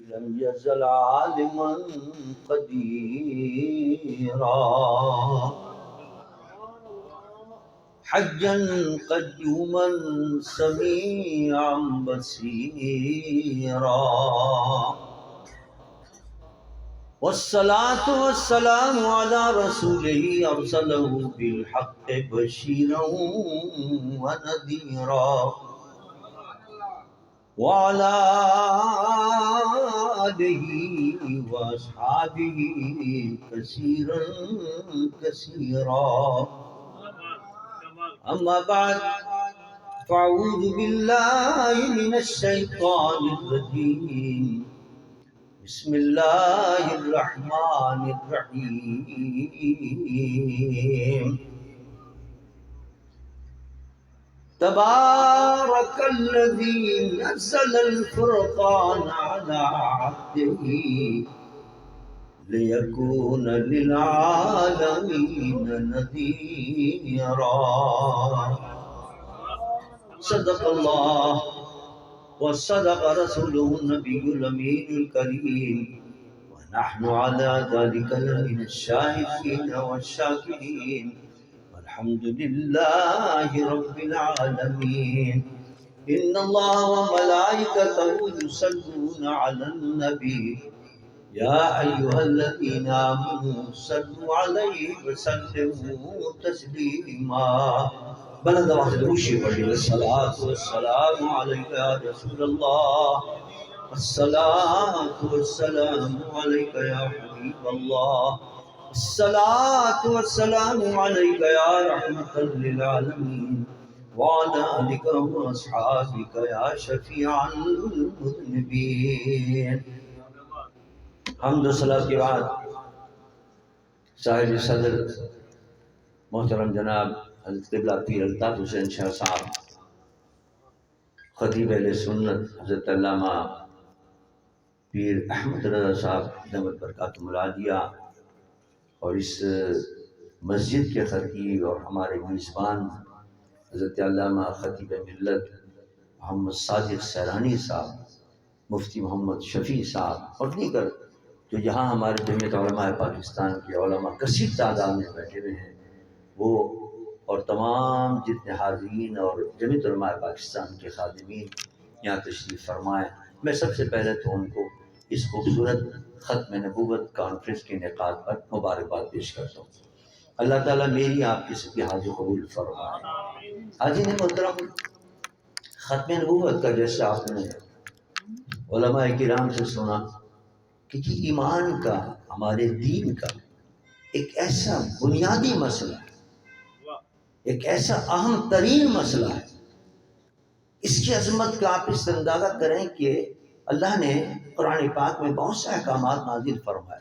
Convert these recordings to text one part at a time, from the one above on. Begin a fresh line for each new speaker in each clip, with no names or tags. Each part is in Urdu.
لم يزل عالما قديرا حجا قيوما سميعا بصيرا والصلاة والسلام على رسوله أرسله بالحق بشيرا ونذيرا وعلى آله وأصحابه كثيرا كثيرا أما بعد فأعوذ بالله من الشيطان الرجيم بسم الله الرحمن الرحيم تبارك الذي نزل الفرقان على عبده ليكون للعالمين نذيرا صدق الله وصدق رسوله النبي الأمين الكريم ونحن على ذلك لمن الشاهدين والشاكرين الحمد لله رب العالمين إن الله وملائكته يصلون على النبي يا أيها الذين آمنوا صلوا عليه وسلموا تسليما بلد واحد روشي بڑی الصلاة والسلام عليك يا رسول الله الصلاة والسلام عليك يا حبيب الله الصلاة والسلام عليك يا رحمة للعالمين وعلى آلك وأصحابك يا شفيع المذنبين حمد و صلاة کے بعد صاحب صدر محترم جناب حضرت قبلہ پیر الطاف حسین شاہ صاحب خطیب اہل سنت حضرت علامہ پیر احمد رضا صاحب دامت برکاتہم العالیہ اور اس مسجد کے خطیب اور ہمارے میزبان حضرت علامہ خطیب ملت محمد صادق سیرانی صاحب مفتی محمد شفیع صاحب اور دیگر جو یہاں ہمارے جمعیت علماء پاکستان کے علماء کثیر تعداد میں بیٹھے ہوئے ہیں وہ اور تمام جتنے حاضرین اور جمعیت علماء پاکستان کے خادمین یہاں تشریف فرمائیں میں سب سے پہلے تو ان کو اس خوبصورت ختم نبوت کانفرنس کے انعقاد پر مبارکباد پیش کرتا ہوں۔ اللہ تعالیٰ میری آپ کی سب کی حاضر قبول فرمائے۔ حاضرین محترم، ختم نبوت کا جیسے آپ نے علماء کرام سے سنا کہ ایمان کا ہمارے دین کا ایک ایسا بنیادی مسئلہ ہے، ایک ایسا اہم ترین مسئلہ ہے، اس کی عظمت کا آپ اس سے اندازہ کریں کہ اللہ نے قرآن پاک میں بہت سے احکامات نازل فرمائے،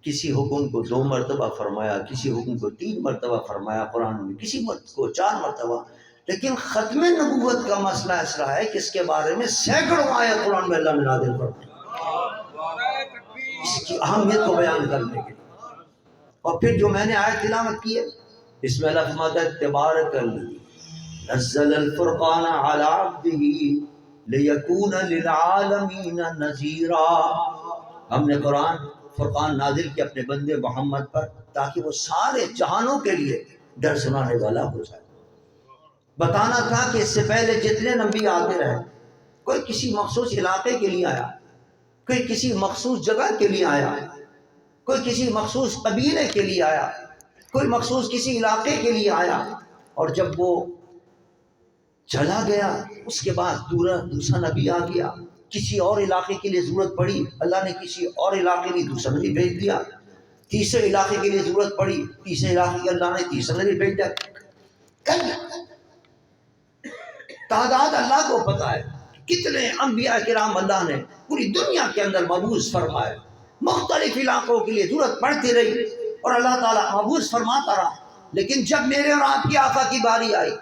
کسی حکم کو 2 مرتبہ فرمایا، کسی حکم کو 3 مرتبہ فرمایا قرآن میں، کسی کو 4 مرتبہ، لیکن ختم نبوت کا مسئلہ ایسا ہے کہ اس کے بارے میں سینکڑوں آیت قرآن میں اللہ نے نازل فرمائی اس کی اہمیت کو بیان کرنے کے لیے۔ اور پھر جو میں نے آیت تلاوت کی ہے اس میں اللہ فرماتا ہے تبارک الذی نزل الفرقان علی عبدہ لیکون للعالمین نذیرا، ہم نے قرآن فرقان نازل کیا اپنے بندے محمد پر تاکہ وہ سارے جہانوں کے لیے ڈر سنانے والا ہو جائے۔ بتانا تھا کہ اس سے پہلے جتنے نبی آتے رہے کوئی کسی مخصوص علاقے کے لیے آیا، کوئی کسی مخصوص جگہ کے لیے آیا، کوئی کسی مخصوص قبیلے کے لیے آیا، کوئی مخصوص کسی علاقے کے لیے آیا، اور جب وہ چلا گیا اس کے بعد دوسرا نبی آ گیا، کسی اور علاقے کے لیے ضرورت پڑی اللہ نے کسی اور علاقے میں دوسرا نبی بھیج دیا، تیسرے علاقے کے لیے ضرورت پڑی تیسرے علاقے کے اللہ نے تیسرا نبی بھیج دیا۔ تعداد اللہ کو پتہ ہے کتنے انبیاء کرام اللہ نے پوری دنیا کے اندر مبعوث فرمائے، مختلف علاقوں کے لیے ضرورت پڑتی رہی اور اللہ تعالیٰ مبعوث فرماتا رہا، لیکن جب میرے اور آپ کی آقا کی باری آئی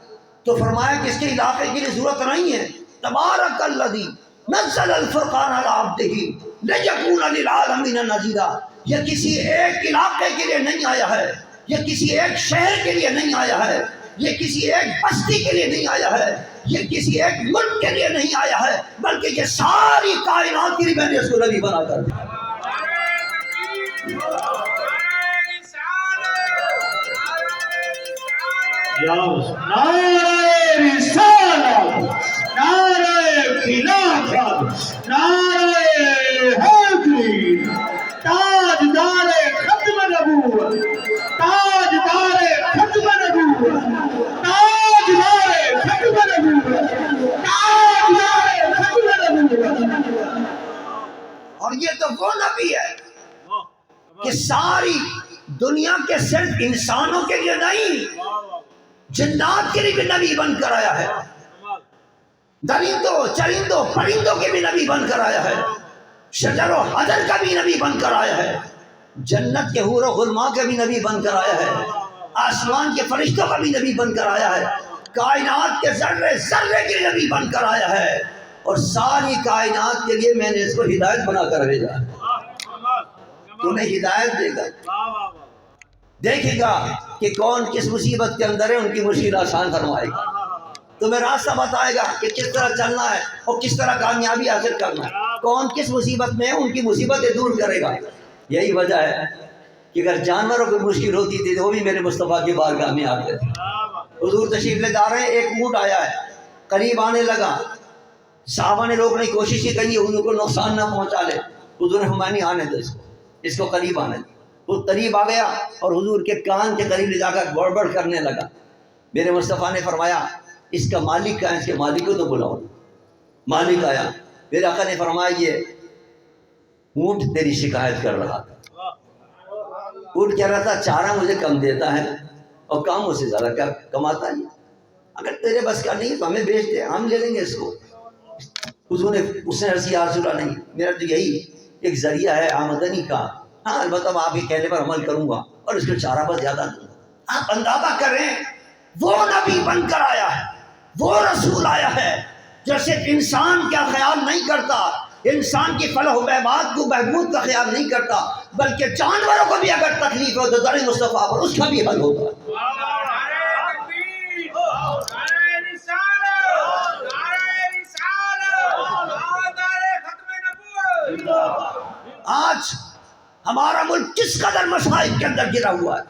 تو فرمایا کہ اس کے علاقے کے لیے ضرورت نہیں ہے، تبارک الذی نزل الفرقان علی عبدہ لیکون للعالمین نذیرا، یہ کسی ایک علاقے کے لیے نہیں آیا ہے، یہ کسی ایک شہر کے لیے نہیں آیا ہے، یہ کسی ایک بستی کے لیے نہیں آیا ہے، یہ کسی ایک ملک کے لیے نہیں آیا ہے، بلکہ یہ ساری کائنات کے لیے میں نے اس کو نبی بنا کر دیا۔
نعرہ رسالت، نعرہ خلافت، نعرہ حیدری، تاجدار ختم نبوت، تاجدار ختم نبوت، تاجدار ختم نبوت، تاجدار ختم نبوت۔
اور یہ تو وہ نبی ہے کہ ساری دنیا کے صرف انسانوں کے لیے نہیں، جنات کے لیے بھی نبی بن کر آیا ہے، درندوں چرندوں پرندوں کے بھی نبی بن کر آیا ہے، شجر و حجر کا بھی نبی بن کر آیا ہے، جنت کے حور و غلماں کا بھی نبی بن کر آیا ہے، آسمان کے فرشتوں کا بھی نبی بن کر آیا ہے، کائنات کے ذرے ذرے کے نبی بن کر آیا ہے، اور ساری کائنات کے لیے میں نے اس کو ہدایت بنا کر بھیجا۔ تمہیں ہدایت دے گا، دیکھے گا کہ کون کس مصیبت کے اندر ہے، ان کی مشکل آسان فرمائے گا، تمہیں راستہ بتائے گا کہ کس طرح چلنا ہے اور کس طرح کامیابی حاصل کرنا ہے، کون کس مصیبت میں ہے ان کی مصیبتیں دور کرے گا۔ یہی وجہ ہے کہ اگر جانوروں کو مشکل ہوتی تھی تو وہ بھی میرے مصطفیٰ کی بارگاہ میں آتے تھے۔ حضور تشریف لے جا رہے ہیں، ایک اونٹ آیا ہے، قریب آنے لگا، صحابہ نے روکنے کی کوشش کی کہیں حضور کو نقصان نہ پہنچا لے، حضور نے فرمایا نہیں آنے دو اس کو قریب آنے دو۔ وہ قریب آ گیا اور حضور کے کان کے قریب لے جا کر گڑبڑ کرنے لگا۔ میرے مصطفیٰ نے فرمایا اس کا مالک کہاں ہے، اس کے مالک کو تو بلاؤ۔ مالک آیا، میرے آقا نے فرمایا یہ اونٹ تیری شکایت کر رہا تھا، اونٹ کہہ رہا تھا چارہ مجھے کم دیتا ہے اور کام اس سے زیادہ کماتا ہے، اگر تیرے بس کا نہیں تو ہمیں بیچ دے، ہم لے لیں گے اس کو۔ حضور نے اس نے عرض یا رسول اللہ نہیں، میرا تو یہی ایک ذریعہ ہے آمدنی کا، ہاں البتہ میں آپ کے کہنے پر عمل کروں گا اور اس کو چارہ بس زیادہ دوں گا۔ آپ اندازہ کریں وہ نبی بن کر آیا ہے، وہ رسول آیا ہے جو صرف انسان کا خیال نہیں کرتا، انسان کی فلاح و بہبود کا خیال نہیں کرتا، بلکہ جانوروں کو بھی اگر تکلیف ہو تو در مصطفیٰ پر اس کا بھی حل ہوتا ہے۔ آج ہمارا ملک کس قدر مصائب کے اندر گرا ہوا ہے،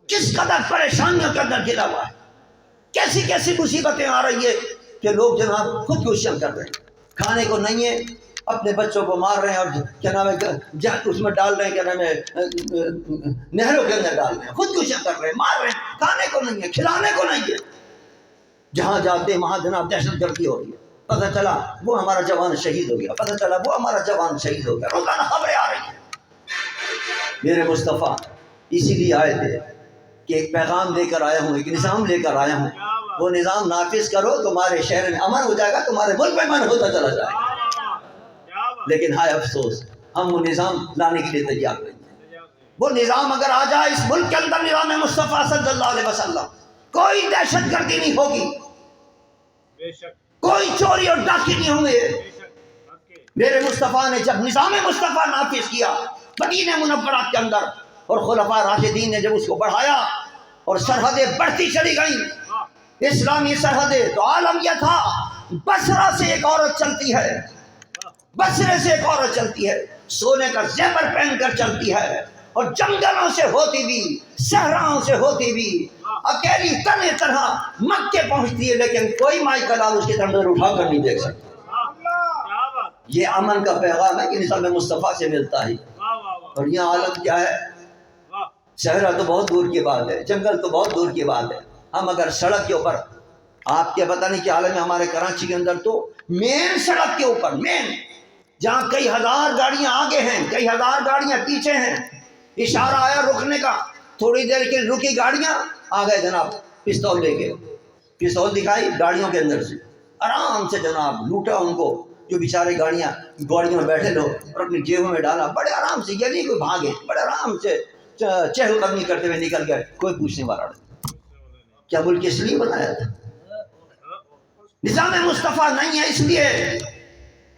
کس قدر پریشانیوں کے اندر گرا ہوا ہے، کیسی کیسی مصیبتیں آ رہی ہے کہ لوگ جناب خودکشیاں کر رہے ہیں، کھانے کو نہیں ہے اپنے بچوں کو مار رہے ہیں اور کیا نام ہے اس میں ڈال رہے ہیں، کیا نام ہے نہروں کے اندر ڈال رہے ہیں، خودکشیاں کر رہے ہیں، مار رہے ہیں، کھانے کو نہیں ہے، کھلانے کو نہیں ہے، جہاں جاتے ہیں وہاں جناب دہشت گردی ہو رہی ہے، پتہ چلا وہ ہمارا جوان شہید ہو گیا، پتہ چلا وہ ہمارا جوان شہید ہو گیا، روزانہ خبریں آ رہی ہیں۔ میرے مصطفیٰ اسی لیے آئے تھے کہ ایک پیغام لے کر آیا ہوں، ایک نظام لے کر آیا ہوں، وہ نظام نافذ کرو، تمہارے شہر میں امن ہو جائے گا، تمہارے ملک میں امن ہوتا چلا جائے گا۔ لیکن ہائے افسوس ہم وہ نظام لانے کے لیے تیار نہیں ہیں۔ وہ نظام اگر آ جائے اس ملک کے اندر، نظام مصطفیٰ صلی اللہ علیہ وسلم، کوئی دہشت گردی نہیں ہوگی، کوئی چوری اور ڈاکے نہیں ہوں گے۔ میرے مصطفیٰ نے جب نظام مصطفیٰ نافذ کیا مدینہ منورہ کے اندر، اور خلفاء راشدین نے جب اس کو بڑھایا اور سرحدیں بڑھتی چلی گئیں، اسلامی سرحدیں، تو عالم یہ تھا بصرہ سے ایک عورت چلتی ہے، بصرے سے ایک عورت چلتی ہے، سونے کا زیور پہن کر چلتی ہے، اور جنگلوں سے ہوتی بھی، صحراؤں سے ہوتی بھی، اکیلی تنہے طرح مکے پہنچتی ہے، لیکن کوئی مائی کا لال اس کے اندر اٹھا کر نہیں دیکھ سکتا۔ یہ امن کا پیغام ہے کہ نظام مصطفیٰ سے ملتا ہے۔ اور یہاں عالم کیا ہے، صحرا تو بہت دور کی بات ہے، جنگل تو بہت دور کی بات ہے، ہم اگر سڑک کے اوپر، آپ کے پتہ نہیں کہ عالم ہے، ہمارے کراچی کے اندر تو مین سڑک کے اوپر، مین جہاں کئی ہزار گاڑیاں آگے ہیں، کئی ہزار گاڑیاں پیچھے ہیں، اشارہ آیا رکنے کا، تھوڑی دیر کے رکی گاڑیاں، آ گئے جناب پستول لے کے، پستول دکھائی گاڑیوں کے اندر سے، آرام سے جناب لوٹا ان کو، جو بیچارے گاڑیوں میں بیٹھے لوگ، اور اپنی جیبوں میں ڈالا، بڑے آرام سے، یہ نہیں کوئی بھاگے، بڑے آرام سے چہل قدمی کرتے ہوئے نکل گئے، کوئی پوچھنے والا نہیں۔ کیا ملک اس لیے بنایا تھا؟ نظام مصطفیٰ نہیں ہے، اس لیے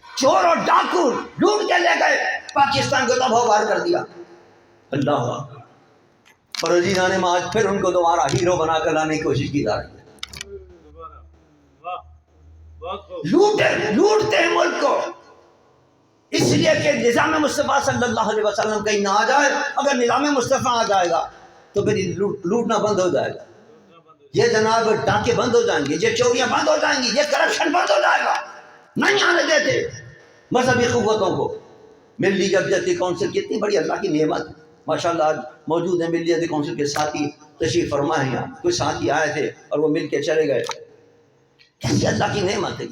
چور اور ڈاکو لوٹ کے لے گئے، پاکستان کو تباہ بار کر دیا۔ اللہ اور عزیزان آج پھر ان کو دوبارہ ہیرو بنا کر لانے کی کوشش کی جا رہی ہے۔ لوٹتے ہیں ملک کو، اس لیے کہ نظام مصطفیٰ صلی اللہ علیہ وسلم کہیں نہ آ جائے۔ اگر نظام مصطفیٰ آ جائے گا تو پھر لوٹنا بند ہو جائے گا، یہ جناب ڈاکے بند ہو جائیں گے، یہ چوریاں بند ہو جائیں گی، یہ کرپشن بند ہو جائے گا۔ نہیں آنے دیتے مذہبی قوتوں کو۔ ملی جدتی کونسل کتنی بڑی اللہ کی نعمت ہے، ماشاءاللہ آج موجود ہیں ملی جدتی کونسل کے ساتھی تشریف فرما ہے یہاں، کچھ ساتھی آئے تھے اور وہ مل کے چلے گئے۔ کیسی اللہ کی نعمت ہے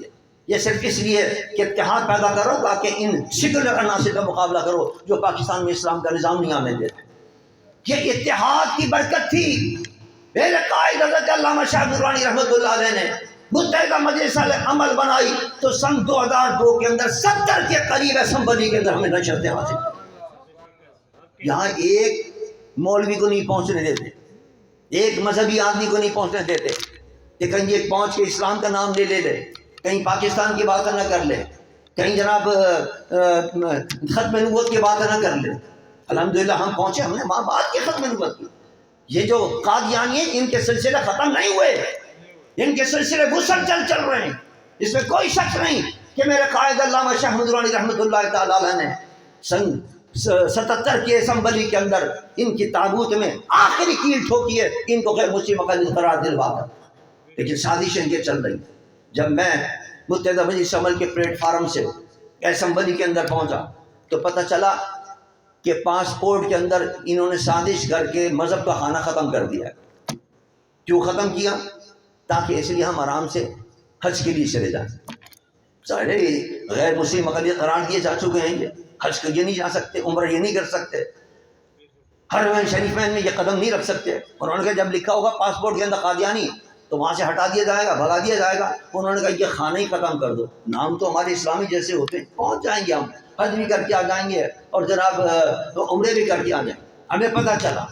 یہ صرف اس لیے کہ اتحاد پیدا کرو تاکہ ان سیکولر عناصر کا مقابلہ کرو جو پاکستان میں اسلام کا نظام نہیں آنے دیتے۔ یہ اتحاد کی برکت تھی۔ میرے قائد حضرت علامہ شاہ درانی رحمۃ اللہ علیہ نے متحدہ مجلس عمل بنائی تو سن 2002 کے اندر 70 کے قریب اسمبلی کے اندر ہمیں نشستیں حاصل۔ یہاں ایک مولوی کو نہیں پہنچنے دیتے، ایک مذہبی آدمی کو نہیں پہنچنے دیتے کہ کہیں یہ پہنچ کے اسلام کا نام لے لے، کہیں پاکستان کی بات نہ کر لے، کہیں جناب ختم نبوت کی بات نہ کر لے۔ الحمدللہ ہم پہنچے، ہم نے وہاں بات کی ختم نبوت کی۔ یہ جو قادیانی ہیں ان کے سلسلے ختم نہیں ہوئے، ان کے سلسلے مسلسل چل رہے ہیں، اس میں کوئی شک نہیں کہ میرے قائد علامہ شاہ احمد درانی رحمۃ اللہ تعالی علیہ نے سن 77 کی اسمبلی کے اندر ان کی تابوت میں آخری کیل ٹھوکی ہے، ان کو غیر مسلم مقدس قرار دلوا کر، لیکن سازشیں ان کے چل رہی۔ جب میں متحدہ مجلس عمل کے پلیٹ فارم سے اسمبلی کے اندر پہنچا تو پتہ چلا کہ پاسپورٹ کے اندر انہوں نے سازش کر کے مذہب کا خانہ ختم کر دیا ہے۔ کیوں ختم کیا؟ تاکہ اس لیے ہم آرام سے حج کے لیے چلے جائیں۔ سارے غیر مسلم مقدس قرار دیے جا چکے ہیں، حج کے لیے نہیں جا سکتے، عمرہ یہ نہیں کر سکتے، حرمین شریفین میں یہ قدم نہیں رکھ سکتے۔ انہوں نے کہا جب لکھا ہوگا پاسپورٹ کے اندر قادیانی تو وہاں سے ہٹا دیا جائے گا، بھگا دیا جائے گا۔ انہوں نے کہا یہ خانہ ہی ختم کر دو، نام تو ہمارے اسلامی جیسے ہوتے ہیں، پہنچ جائیں گے، ہم حج بھی کر کے آ جائیں گے اور جناب عمرے بھی کر کے آ جائیں۔ ہمیں پتہ چلا،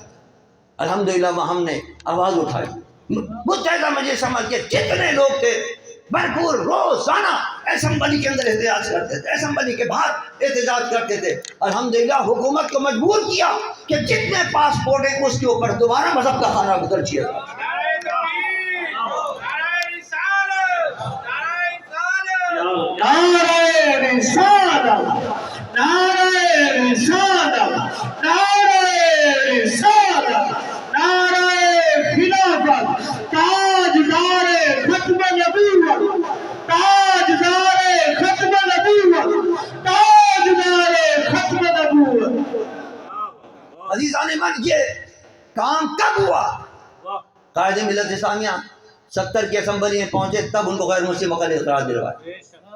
الحمدللہ وہاں ہم نے آواز اٹھائی، متحدہ مجلس عمل کے جتنے لوگ تھے بھرپور روزانہ اسمبلی کے اندر احتجاج کرتے تھے، اسمبلی کے باہر احتجاج کرتے تھے۔ الحمدللہ حکومت کو مجبور کیا کہ جتنے پاسپورٹ ہیں اس کے اوپر دوبارہ مذہب کا خانہ درج کیا جائے۔
نعرہ رسالت، نعرہ رسالت، نعرہ رسالت، نعرہ خلافت، تاجدار ختم نبوت، تاجدار ختم نبوت، تاجدار ختم نبوت۔
عزیزان من، یہ کام کب ہوا؟ قائد ملت اسلامیہ 70 کی اسمبلی میں پہنچے تب ان کو غیر مسلم مقدس قرار دلوایا۔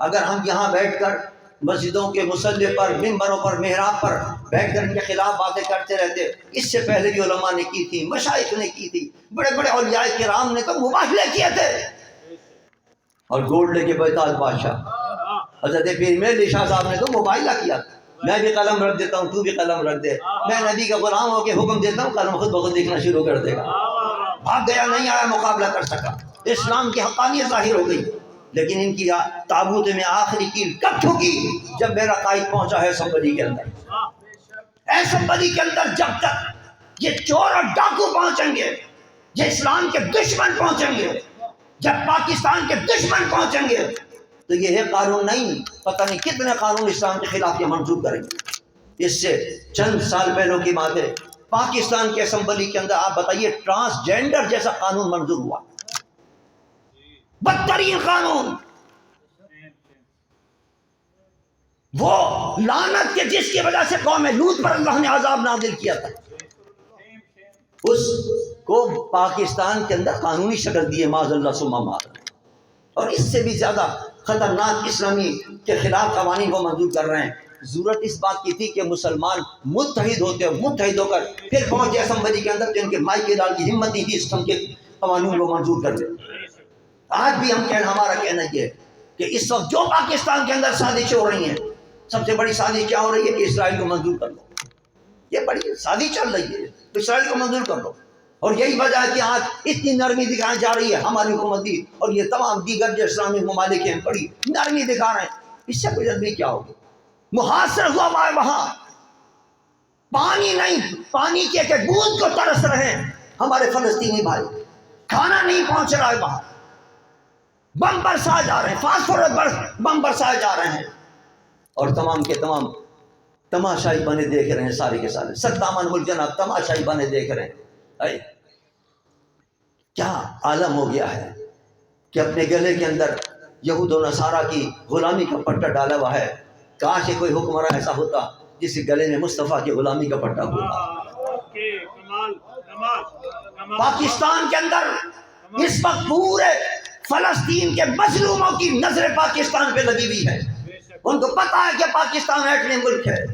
اگر ہم یہاں بیٹھ کر مسجدوں کے مصلی پر، ممبروں پر، محراب پر بیٹھ کر ان کے خلاف باتیں کرتے رہتے، اس سے پہلے بھی علماء نے کی تھی، مشائخ نے کی تھی، بڑے بڑے اولیاء کرام نے تو مباہلے کیے تھے۔ اور گولڈ لے کے بیتاج بادشاہ حضرت پیر میر علی شاہ صاحب نے تو مباہلہ کیا، میں بھی قلم رکھ دیتا ہوں، تو بھی قلم رکھ دے، میں نبی کا غلام ہو کے حکم دیتا ہوں، قلم خود بخود لکھنا شروع کر دے گا۔ بھاگ گیا، نہیں آیا، مقابلہ کر سکا، اسلام کی حقانیت ظاہر ہو گئی۔ لیکن ان کی تابوت میں آخری کیل کب ٹھوکی؟ جب میرا قائد پہنچا ہے اسمبلی کے اندر۔ اسمبلی کے اندر جب تک یہ چور اور ڈاکو پہنچیں گے، یہ اسلام کے دشمن پہنچیں گے، جب پاکستان کے دشمن پہنچیں گے تو یہ ہے قانون نہیں، پتہ نہیں کتنے قانون اسلام کے خلاف یہ منظور کریں گے۔ اس سے چند سال پہلوں کی بات ہے، پاکستان کی اسمبلی کے اندر آپ بتائیے ٹرانسجینڈر جیسا قانون منظور ہوا، بدترین قانون، وہ لعنت کے جس کی وجہ سے قوم لوط پر اللہ نے عذاب نازل کیا تھا، اس کو پاکستان کے اندر قانونی شکل دیے، معاذ اللہ ثم معاذ۔ اور اس سے بھی زیادہ خطرناک اسلامی کے خلاف قوانین کو منظور کر رہے ہیں۔ ضرورت اس بات کی تھی کہ مسلمان متحد ہوتے، متحد ہو کر پھر پہنچے اسمبلی کے اندر، تو ان کے مائکے ڈال کی ہمت نہیں تھی اس قسم کے قوانین کو منظور کر دے۔ آج بھی ہمارا کہنا یہ ہے کہ اس وقت جو پاکستان کے اندر سازشیں ہو رہی ہیں، سب سے بڑی سازش کیا ہو رہی ہے کہ اسرائیل کو منظور کر لو، یہ بڑی سازش چل رہی ہے، اسرائیل کو منظور کر لو۔ اور یہی وجہ ہے کہ آج اتنی نرمی دکھائی جا رہی ہے ہماری حکومت بھی، اور یہ تمام دیگر جو اسلامی ممالک ہیں بڑی نرمی دکھا رہے ہیں۔ اس سے کوئی نرمی کیا ہوگی؟ محاصر ہوا ہوا ہے وہاں، پانی نہیں، پانی کے ایک بوند کو ترس رہے ہیں ہمارے فلسطینی بھائی، کھانا نہیں پہنچ رہا ہے وہاں۔ بم برسائے جا رہے ہیں، فاسفورس بم برسائے جا رہے ہیں، اور تمام کے تمام تماشائی بنے دیکھ رہے ہیں، سارے کے سارے صدام جناب تماشائی بنے دیکھ رہے ہیں۔ کیا عالم ہو گیا ہے کہ اپنے گلے کے اندر یہود و نصارہ کی غلامی کا پٹا ڈالا ہوا ہے۔ کاش کوئی حکمراں ایسا ہوتا جس کے گلے میں مصطفیٰ کی غلامی کا پٹا ہوتا۔ پاکستان کے اندر اس وقت پورے فلسطین کے مظلوموں کی نظر پاکستان پہ لگی ہوئی ہے، ان کو پتا ہے کہ پاکستان ایٹمی ملک ہے۔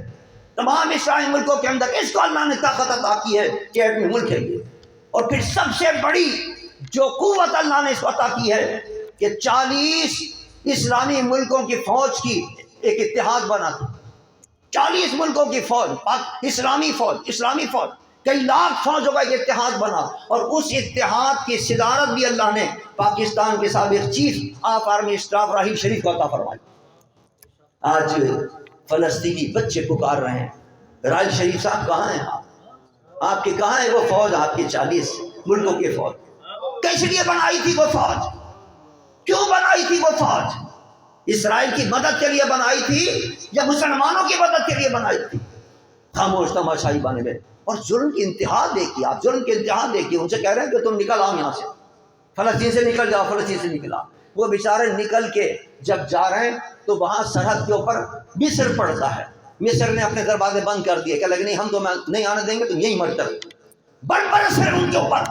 تمام اسلامی ملکوں کے اندر اس کو اللہ نے طاقت عطا کی ہے کہ ایٹمی ملک ہے یہ، اور پھر سب سے بڑی جو قوت اللہ نے اس کو عطا کی ہے کہ 40 اسلامی ملکوں کی فوج کی ایک اتحاد بنا تھا۔ 40 ملکوں کی فوج، اسلامی فوج کئی لاکھ فوجوں کا ایک اتحاد بنا، اور اس اتحاد کی صدارت بھی اللہ نے پاکستان کے سابق chief of army staff Raheel Sharif کو عطا فرمائی۔ آج فلسطینی بچے پکار رہے ہیں، راحیل شریف صاحب کہاں ہیں آپ کی کہاں ہے وہ فوج، آپ کی 40 ملکوں کی فوج؟ کس لیے بنائی تھی وہ فوج؟ کیوں بنائی تھی وہ فوج؟ اسرائیل کی مدد کے لیے بنائی تھی یا مسلمانوں کی مدد کے لیے بنائی تھی؟ خاموش تماشائی بنے ہوئے، اور ظلم کی انتہا دیکھیے آپ، ظلم کی انتہا دیکھیے۔ ان سے کہہ رہے ہیں کہ تم نکل آؤ یہاں سے، فلسطین سے نکل جاؤ، فلسطین سے نکل آؤ۔ وہ بیچارے نکل کے جب جا رہے ہیں تو وہاں سرحد کے اوپر مصر پڑتا ہے، مصر نے اپنے دروازے بند کر دیے کہ لگے نہیں ہم تو نہیں آنے دیں گے، تم یہی مرتے رہو۔ برس ہے ان کے اوپر۔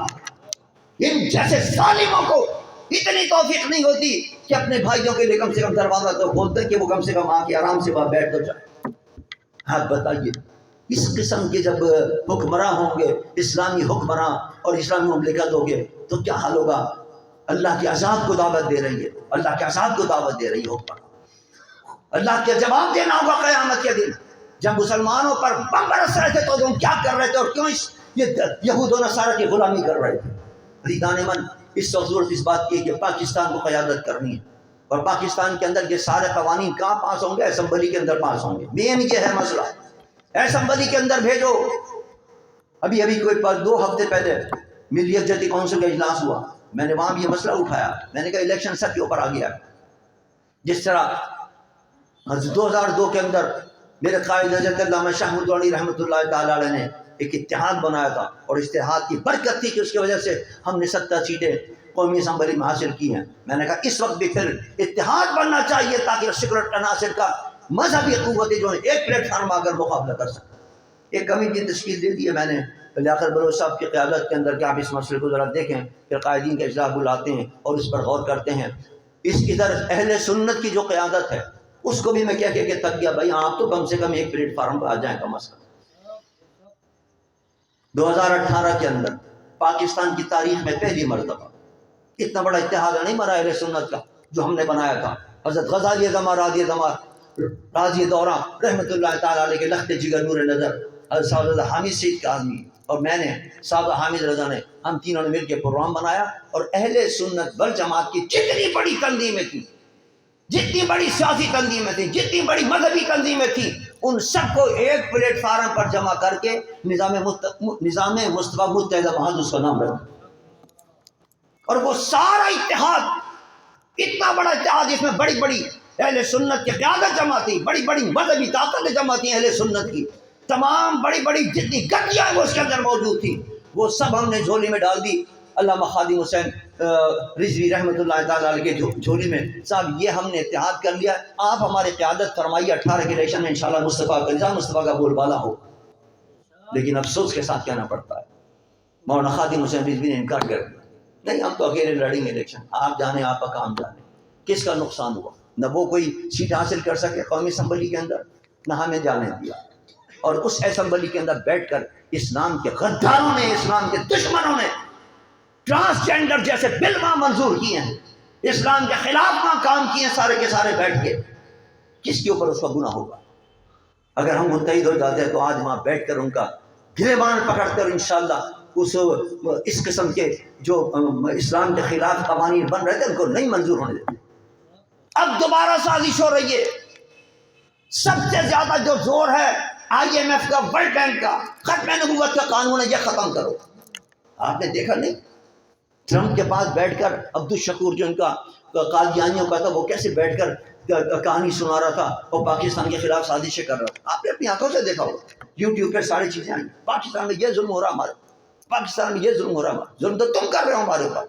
ان جیسے ظالموں کو اتنی توفیق نہیں ہوتی کہ اپنے بھائیوں کے لیے کم سے کم دروازہ تو کھولتے کہ وہ کم سے کم آ کے آرام سے وہاں بیٹھ تو جائے۔ آپ بتائیے اس قسم کے جب حکمراں ہوں گے، اسلامی حکمراں اور اسلامی مملکت ہوگے تو کیا حال ہوگا؟ اللہ کے عذاب کو دعوت دے رہی ہے، اللہ کے عذاب کو دعوت دے رہی ہے حکمراں۔ اللہ کے جواب دینا ہوگا قیامت کے دن، جب مسلمانوں پر بم برس رہے تھے تو تم کیا کر رہے تھے، اور کیوں یہ یہود و نصارہ کی غلامی کر رہے تھے؟ عزیزان من، اس وقت ضرورت اس بات کی ہے کہ پاکستان کو قیادت کرنی ہے، اور پاکستان کے اندر یہ سارے قوانین کہاں پاس ہوں گے؟ اسمبلی کے اندر پاس ہوں گے۔ مین یہ ہے مسئلہ، اسمبلی کے اندر بھیجو۔ ابھی کوئی 2 ہفتے پہلے ملی یکجہتی کونسل کا اجلاس ہوا، میں نے وہاں بھی یہ مسئلہ اٹھایا، میں نے کہا الیکشن سب کے اوپر آ گیا۔ جس طرح 2002 کے اندر میرے قائد حضرت علامہ شاہ مدعونی رحمۃ اللہ تعالی علیہ نے ایک اتحاد بنایا تھا، اور اس اتحاد کی برکت تھی کہ اس کی وجہ سے ہم نے 17 سیٹیں قومی اسمبلی میں حاصل کی ہیں۔ میں نے کہا اس وقت بھی پھر اتحاد بننا چاہیے تاکہ سیکولر عناصر کا مذہبی قوتیں جو ہیں ایک پلیٹ فارم آ کر مقابلہ کر سکیں۔ ایک کمیٹی تشکیل دے دی ہے میں نے لیاقت بلوچ صاحب کی قیادت کے اندر کہ آپ اس مسئلے کو ذرا دیکھیں، پھر قائدین کا اجلاس بلاتے ہیں اور اس پر غور کرتے ہیں۔ اس ادھر اہل سنت کی جو قیادت ہے اس کو بھی میں کہہ کے تھک گیا، بھائی آپ تو کم سے کم ایک پلیٹ فارم پر آ جائیں کم از کم۔ 2018 کے اندر پاکستان کی تاریخ میں پہلی مرتبہ اتنا بڑا اتحاد نہیں بنا اہل سنت کا جو ہم نے بنایا تھا۔ حضرت غزالی زماں راضی دورہ رحمۃ اللہ تعالیٰ علیہ کے لخت جگر نور نظر، حضرت صاحب حامد سید کاظمی اور میں نے صاحب حامد رضا نے، ہم تینوں نے مل کے پروگرام بنایا، اور اہل سنت والجماعت کی جتنی بڑی تنظیمیں تھیں، جتنی بڑی سیاسی تنظیمیں تھیں، جتنی بڑی مذہبی تنظیمیں تھیں، ان سب کو ایک پلیٹ فارم پر جمع کر کے نظام مصطفیٰ متحدہ محاذ اس کا نام رکھا، اور وہ سارا اتحاد، اتنا بڑا اتحاد جس میں بڑی بڑی اہل سنت کی قیادت جمع تھی، بڑی بڑی مذہبی طاقتیں جمع تھیں اہل سنت کی، تمام بڑی بڑی جتنی گدیاں وہ اس کے اندر موجود تھیں، وہ سب ہم نے جھولی میں ڈال دی۔ علامہ خادم حسین رضوی رحمۃ اللہ تعالیٰ علیہ کے جھولی میں، صاحب یہ ہم نے اتحاد کر لیا، آپ ہماری قیادت فرمائیے 18 کے الیکشن میں انشاءاللہ مصطفیٰ کا نظام مصطفیٰ کا بول بالا ہو۔ لیکن افسوس کے ساتھ کہنا پڑتا ہے مولانا خادم حسین رضوی نے انکار کر دیا، نہیں ہم تو اکیلے لڑیں گے الیکشن، آپ جانے آپ کا کام جانے۔ کس کا نقصان ہوا؟ نہ وہ کوئی سیٹ حاصل کر سکے قومی اسمبلی کے اندر، نہ ہمیں جانے دیا، اور اس اسمبلی کے اندر بیٹھ کر اسلام کے غداروں نے، اسلام کے دشمنوں نے ٹرانسجینڈر جیسے بل وہاں منظور کیے ہیں، اسلام کے خلاف وہاں کام کیے ہیں سارے کے سارے بیٹھ کے۔ کس کے اوپر اس کا گناہ ہوگا؟ اگر ہم متحد ہو جاتے ہیں تو آج وہاں بیٹھ کر ان کا گریبان پکڑ کر انشاءاللہ اس قسم کے جو اسلام کے خلاف قوانین بن رہے تھے ان کو نہیں منظور ہونے دیتے۔ اب دوبارہ سازش ہو رہی ہے، سب سے زیادہ جو زور ہے IMF کا، ورلڈ بینک کا، ختم نبوت کا قانون ہے، یہ ختم کرو۔ آپ نے دیکھا نہیں ٹرمپ کے پاس بیٹھ کر عبدالشکور جو ان کا قادیانیوں کا تھا، وہ کیسے بیٹھ کر کہانی سنا رہا تھا اور پاکستان کے خلاف سازشیں کر رہا تھا. آپ نے اپنی آنکھوں سے دیکھا ہوگا، یوٹیوب پہ ساری چیزیں آئیں. پاکستان میں یہ ظلم ہو رہا ہمارے، پاکستان میں یہ ظلم ہو رہا ہمارا. ظلم تو تم کر رہے ہو ہمارے اوپر،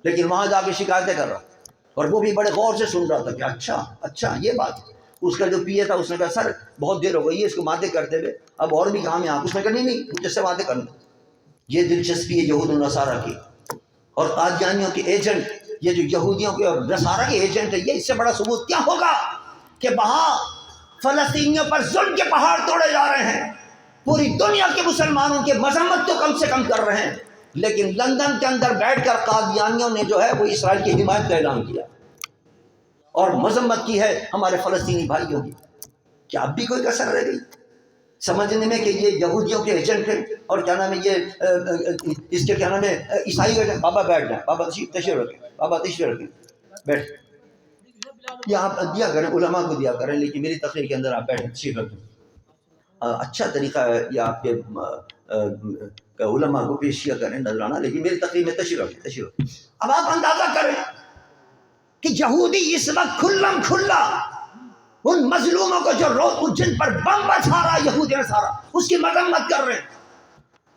لیکن وہاں جا کے شکایتیں کر رہا. اور وہ بھی بڑے غور سے سن رہا تھا کہ اچھا یہ بات. اس کا جو پی اے تھا اس نے کہا سر بہت دیر ہو گئی ہے اس کو باتیں کرتے ہوئے، اب اور بھی کام ہے آپ. اس نے کہا نہیں مجھ سے باتیں کرنا. یہ دلچسپی ہے یہود و نصارہ کی اور قادیانیوں کے ایجنٹ، یہ جو یہودیوں کے اور نصارہ کے ایجنٹ ہے. یہ اس سے بڑا ثبوت کیا ہوگا کہ وہاں فلسطینیوں پر ظلم کے پہاڑ توڑے جا رہے ہیں. پوری دنیا کے مسلمانوں کی مذمت تو کم سے کم کر رہے ہیں، لیکن لندن کے اندر بیٹھ کر قادیانیوں نے جو ہے وہ اسرائیل کی حمایت کا اعلان کیا اور مذمت کی ہے ہمارے فلسطینی بھائیوں کی. کیا اب بھی کوئی کسر رہ گئی سمجھنے میں کہ یہ یہودیوں کے ایجنٹ ہیں اور کیا نام ہے یہ اس کے کیا نام ہے عیسائی ایجنٹ. بابا بیٹھ جائیں، بابا تشریف رکھیں، بابا تشریف رکھیں، بیٹھ. یہ آپ دیا کریں، علماء کو دیا کریں، لیکن میری تقریر کے اندر آپ بیٹھیں، تشریف رکھیں. اچھا طریقہ ہے یہ آپ کے علماء کو پیش کیا کریں نظرانہ، لیکن میری تقریر میں تشریف رکھیں. اب آپ اندازہ کریں کہ یہودی اس وقت کھلم کھلا ان مظلوموں کو جو جن پر بم برسا رہا یہودی نصارہ اس کی مذمت کر رہے ہیں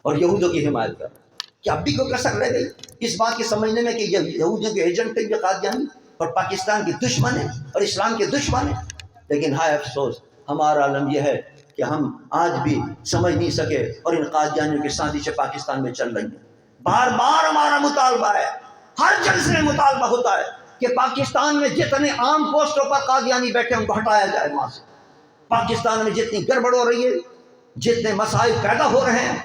اور یہودوں کی حمایت کر رہے ہیں. کیا اب بھی کوئی کسر رہ گئی اس بات کے سمجھنے میں کہ یہ یہودیوں کے ایجنٹ ہیں یہ قادیانی اور پاکستان کے دشمن ہیں اور اسلام کے دشمن ہیں. لیکن ہائے افسوس ہمارا عالم یہ ہے کہ ہم آج بھی سمجھ نہیں سکے اور ان قادیانیوں کی سازشیں پاکستان میں چل رہی ہیں. بار بار ہمارا مطالبہ ہے، ہر جلسے میں مطالبہ ہوتا ہے کہ پاکستان میں جتنے عام پوسٹوں پر قادیانی بیٹھے ان کو ہٹایا جائے وہاں سے. پاکستان میں جتنی گڑبڑ ہو رہی ہے، جتنے مسائل پیدا ہو رہے ہیں،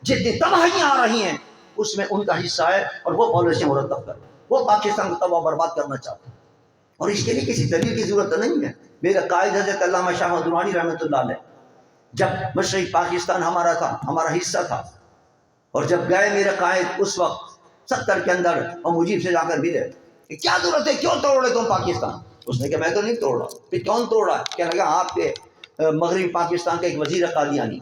جتنی تباہیاں آ رہی ہیں، اس میں ان کا حصہ ہے اور وہ پالیسی مرتب کر وہ پاکستان کو تباہ برباد کرنا چاہتے ہیں. اور اس کے لیے کسی دلیل کی ضرورت نہیں ہے. میرا قائد حضرت علامہ شاہ محمد درانی رحمۃ اللہ علیہ جب مشرقی پاکستان ہمارا تھا، ہمارا حصہ تھا، اور جب گئے میرے قائد اس وقت 70 کے اندر اور مجیب سے جا کر ملے کہ کیا ضرورت ہے، کیوں توڑ رہے تم پاکستان؟ اس نے کہا میں تو نہیں توڑ رہا. پھر کون توڑ رہا ہے؟ کہنے لگا آپ کے مغربی پاکستان کا ایک وزیر قادیانی،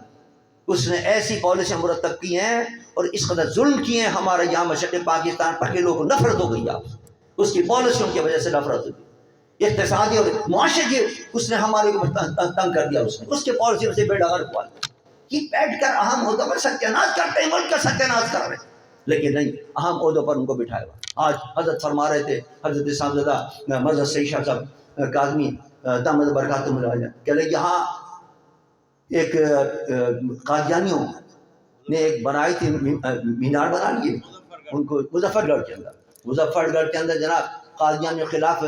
اس نے ایسی پالیسیاں مرتب کی ہیں اور اس قدر ظلم کیے ہیں ہمارے یہاں مشرقی پاکستان پر کہ لوگوں کو نفرت ہو گئی آپ سے. اس کی پالیسیوں کی وجہ سے نفرت ہوگی، اقتصادی اور معاشرے کی اس نے ہمارے کو تنگ کر دیا. اس کے پالیسیوں سے بیڑا غرق ہوا. یہ بیٹھ کر اہم عہدوں پر ستیاناش کرتے ہیں، ملک کا ستیاناش کر رہے ہیں، لیکن نہیں اہم عہدوں پر ان کو بٹھایا ہوا. آج حضرت فرما رہے تھے، حضرت صاحبزادہ مظہر سعید شاہ صاحب کاظمی دامت برکاتہ العالیہ کہ یہاں ایک قادیانیوں نے ایک بنائی تھی مینار بنا لیے ان کو مظفر گڑھ کے اندر جناب قادیانیوں کے خلاف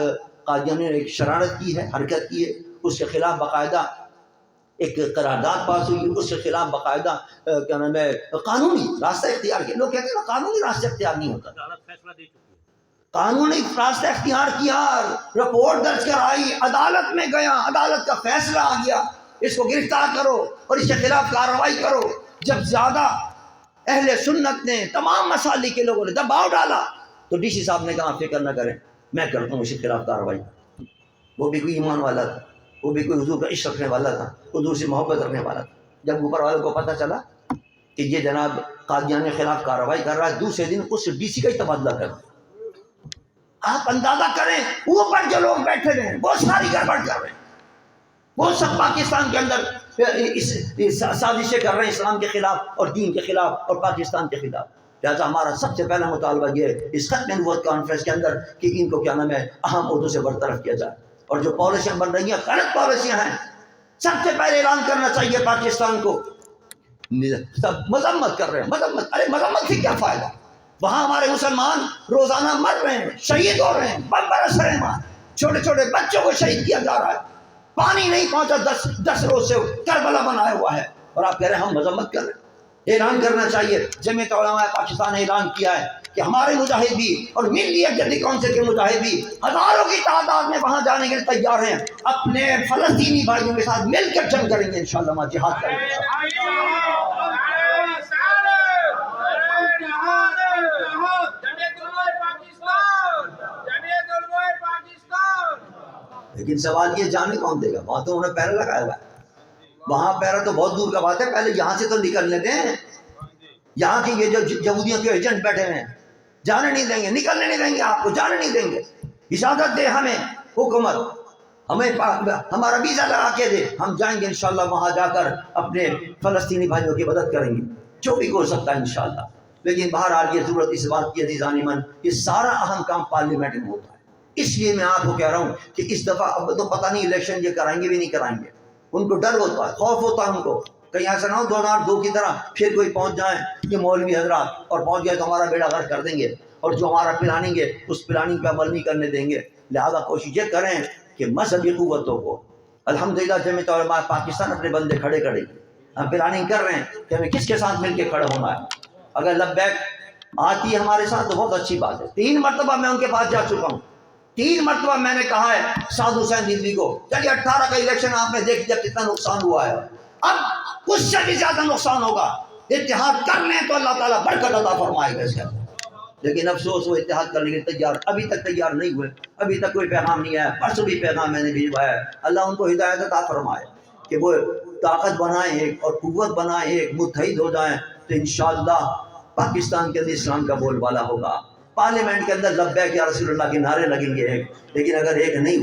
قادیانیوں نے ایک شرارت کی ہے، حرکت کی ہے، اس کے خلاف باقاعدہ ایک قرارداد پاس ہوئی، اس کے خلاف باقاعدہ کیا نام ہے قانونی راستہ اختیار کیا. لوگ کہتے ہیں نا قانونی راستہ اختیار نہیں ہوتا. قانونی راستہ اختیار کیا، رپورٹ درج کرائی، عدالت میں گیا، عدالت کا فیصلہ آ گیا اس کو گرفتار کرو اور اس کے خلاف کارروائی کرو. جب زیادہ اہل سنت نے تمام مسالک کے لوگوں نے دباؤ ڈالا تو ڈی سی صاحب نے کہا فکر نہ کریں میں کرتا ہوں اس کے خلاف کارروائی. وہ بھی کوئی ایمان والا تھا، وہ بھی کوئی حضور کا عشق رکھنے والا تھا، حضور سے محبت رکھنے والا تھا. جب اوپر والوں کو پتہ چلا کہ یہ جناب قادیان کے خلاف کارروائی کر رہا ہے، دوسرے دن اس ڈی سی کا ہی تبادلہ کر دیا. آپ اندازہ کریں اوپر جو لوگ بیٹھے ہوئے ہیں بہت ساری گڑبڑ کر رہے ہیں، بہت سب پاکستان کے اندر سازشیں کر رہے ہیں اسلام کے خلاف اور دین کے خلاف اور پاکستان کے خلاف. لہٰذا ہمارا سب سے پہلا مطالبہ یہ ہے اس ختم نبوت کانفرنس کے اندر کہ ان کو کیا نام ہے اہم عہدوں سے برطرف کیا جائے. اور جو پالیسیاں بن رہی ہیں غلط پالیسیاں ہیں، سب سے پہلے اعلان کرنا چاہیے پاکستان کو. سب مذمت کر رہے ہیں، مذمت، ارے مذمت سے کیا فائدہ؟ وہاں ہمارے مسلمان روزانہ مر رہے ہیں، شہید ہو رہے ہیں، بم برس رہے ہیں، چھوٹے چھوٹے بچوں کو شہید کیا جا رہا ہے، پانی نہیں پہنچا 10 روز سے کربلا بنایا ہوا ہے اور آپ کہہ رہے ہیں ہم مذمت کر رہے ہیں. اعلان کرنا چاہیے. جمعیت علماء پاکستان نے اعلان کیا ہے کہ ہمارے مجاہد بھی اور ملی یکجہتی کونسل کے مجاہد بھی ہزاروں کی تعداد میں وہاں جانے کے لیے تیار ہیں، اپنے فلسطینی بھائیوں کے ساتھ مل کر جنگ کریں گے انشاءاللہ، وہاں جہاد کریں گے. لیکن سوال یہ جانے کون دے گا؟ وہاں تو انہوں نے پیرا لگایا ہوا ہے. وہاں پیرا تو بہت دور کا بات ہے، پہلے یہاں سے تو نکلنے دیں. یہاں کے یہ جو یہودیوں کے ایجنٹ بیٹھے ہیں جانے نہیں دیں گے، نکلنے نہیں دیں گے، آپ کو جانے نہیں دیں گے. اجازت دے ہمیں حکومت، ہمیں ہمارا ویزا لگا کے دے، ہم جائیں گے انشاءاللہ، وہاں جا کر اپنے فلسطینی بھائیوں کی مدد کریں گے، جو بھی ہو سکتا ہے انشاءاللہ۔ لیکن بہرحال یہ ضرورت اس بات کی عزیزان ایمان، یہ سارا اہم کام پارلیمنٹ میں ہوتا ہے۔ اس لیے میں آپ کو کہہ رہا ہوں کہ اس دفعہ اب تو پتہ نہیں الیکشن یہ کرائیں گے بھی نہیں کرائیں گے، ان کو ڈر ہوتا ہے، خوف ہوتا ہے ان کو، کہیں ایسا نہ ہو 2002 کی طرح پھر کوئی پہنچ جائیں کہ مولوی حضرات اور پہنچ گئے تو ہمارا بیڑا غرق کر دیں گے، اور جو ہمارا پلاننگ ہے اس پلاننگ پہ عمل نہیں کرنے دیں گے۔ لہذا کوشش یہ کریں کہ مذہبی قوتوں کو، الحمدللہ جمعیت علماء پاکستان اپنے بندے کھڑے کرے گی، ہم پلاننگ کر رہے ہیں کہ ہمیں کس کے ساتھ مل کے کھڑا ہونا ہے۔ اگر لبیک آتی ہے ہمارے ساتھ تو بہت اچھی بات ہے۔ 3 مرتبہ میں ان کے پاس جا چکا ہوں، 3 مرتبہ میں نے کہا ہے سعد حسین رضوی کو، چلیے 18 کا الیکشن آپ نے دیکھ لیا کتنا نقصان ہوا ہے، اب اس سے بھی زیادہ نقصان ہوگا، اتحاد کر لیں تو اللہ تعالیٰ برکت عطا فرمائے گا اس کے اندر۔ لیکن افسوس وہ اتحاد کرنے کے تیار ابھی تک تیار نہیں ہوئے، ابھی تک کوئی پیغام نہیں آیا، پرسوں بھی پیغام میں نے بھیجوایا ہے۔ اللہ ان کو ہدایت عطا فرمائے کہ وہ طاقت بنائیں ایک اور قوت بنائیں ایک، متحد ہو جائیں تو انشاءاللہ پاکستان کے اندر اسلام کا بول بالا ہوگا۔ پارلیمنٹ کے اندر لبیک یا رسول اللہ کے نعرے لگیں گے ایک، لیکن اگر ایک نہیں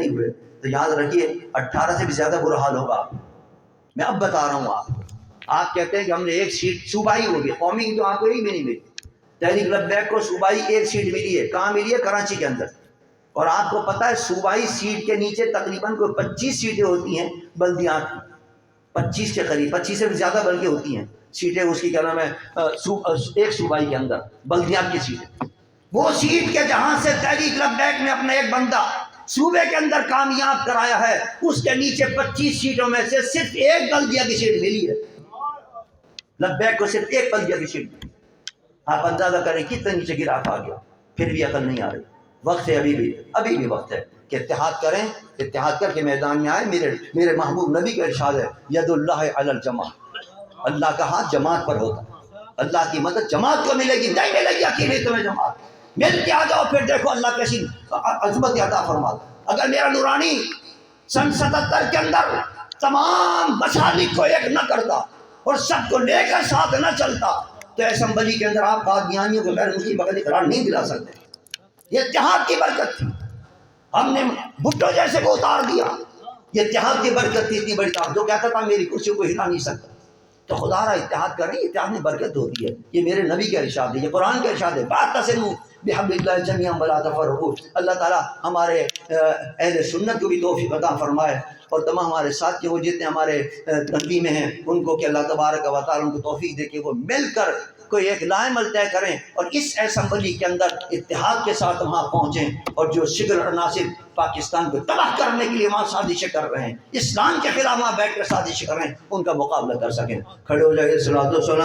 ہوئے تو یاد رکھیے 18 سے بھی زیادہ برا حال ہوگا۔ میں اب بتا رہا ہوں آپ کہتے ہیں کہ ہم نے ایک سیٹ صوبائی ہوگی، قومی کی تو آپ کو ایک بھی نہیں ملی۔ تحریک لبیک کو صوبائی 1 سیٹ ملی ہے، کہاں ملی ہے؟ کراچی کے اندر۔ اور آپ کو پتہ ہے صوبائی سیٹ کے نیچے تقریباً کوئی 25 سیٹیں ہوتی ہیں بلدیات کی، 25 کے قریب، 25 سے بھی زیادہ بلکہ ہوتی ہیں سیٹیں، اس کی کیا نام ہے ایک صوبائی کے اندر بلدیات کی سیٹیں۔ وہ سیٹ کے جہاں سے تحریک لبیک نے اپنا ایک بندہ صوبے کے اندر کامیاب کرایا ہے، اس کے نیچے 25 سیٹوں میں سے صرف 1 بلدیہ کی سیٹ ملی ہے۔ لبیک کو صرف 1 بلدیہ کی سیٹ ملی۔ آپ اندازہ کریں کتنے نیچے گراف آ گیا، پھر بھی عقل نہیں آ رہی۔ وقت ہے، ابھی بھی وقت ہے کہ اتحاد کریں، اتحاد کر کے میدان میں آئے۔ میرے محبوب نبی کا ارشاد ہے ید اللہ علی الجماع، اللہ کا ہاتھ جماعت پر ہوتا ہے، اللہ کی مدد جماعت کو ملے گی، نہیں ملے گی اکیلے تمہیں جماعت، مل کے آ جاؤ پھر دیکھو اللہ کیسی عظمت عطا فرماتا۔ اگر میرا نورانی سن 77 کے اندر تمام مسالک کو ایک نہ کرتا اور سب کو لے کر ساتھ نہ چلتا تو اسمبلی کے اندر آپ قادیانیوں کو غیر مسلم بغیر قرار نہیں دلا سکتے۔ یہ اتحاد کی برکت تھی، ہم نے بھٹو جیسے کو اتار دیا، یہ اتحاد کی برکت تھی، اتنی بڑی طاقت۔ جو کہتا تھا میری کرسی کو ہلا نہیں سکتا، تو خدا را اتحاد کریں، اتحاد میں برکت ہوتی ہے۔ یہ میرے نبی کا ارشاد ہے، یہ قرآن کا ارشاد ہے، واعتصموا بحبل اللہ جمیعا ولا تفرقوا۔ اللہ تعالیٰ ہمارے اہل سنت کو بھی توفیق عطا فرمائے، اور تمام ہمارے ساتھی وہ جتنے ہمارے تنظیمیں ہیں ان کو کہ اللہ تبارک و تعالیٰ ان کو توفیق دے کہ وہ مل کر کوئی ایک لائن عمل طے کریں اور اس اسمبلی کے اندر اتحاد کے ساتھ وہاں پہنچیں، اور جو شکل اور ناصر پاکستان کو تباہ کرنے کے لیے وہاں سازشیں کر رہے ہیں، اسلام کے خلاف وہاں بیٹھ کر سازشیں کر رہے ہیں، ان کا مقابلہ کر سکیں۔ کھڑے ہو جائے صلوات و سلام